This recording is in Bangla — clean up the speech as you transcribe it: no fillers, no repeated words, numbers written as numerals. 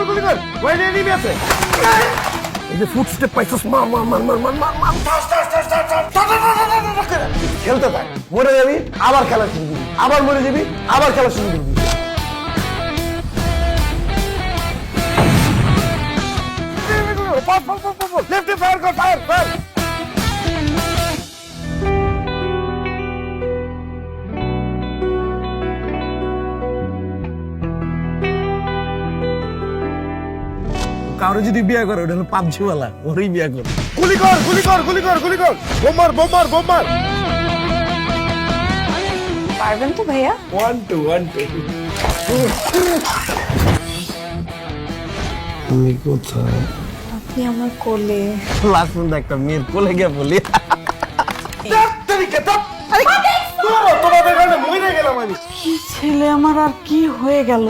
গুলি কর ওই এনিমি আছে এই যে ফুটস্টেপ পাইছস মার মার মার মার মার মার মার খেলতে থাক মরে যাবি আবার খেলা শুরু করবি আবার মরে যাবি আবার খেলা শুরু করবি লেফটে ফায়ার কর ফায়ার ফায়ার কারো যদি বিয়ে করে ওটা হলো পাবজিওয়ালা ওরই বিয়ে করে গুলি কর গুলি কর গুলি কর গুলি কর বোমার বোমার বোমার পারবেন তো ভাইয়া 1 2 1 2 তুমি কোথায় আপনি আমার কোলে লাস্ট পর্যন্ত একটা মেয়ের কোলে গিয়ে বলি কি ছেলে আমার আর কি হয়ে গেল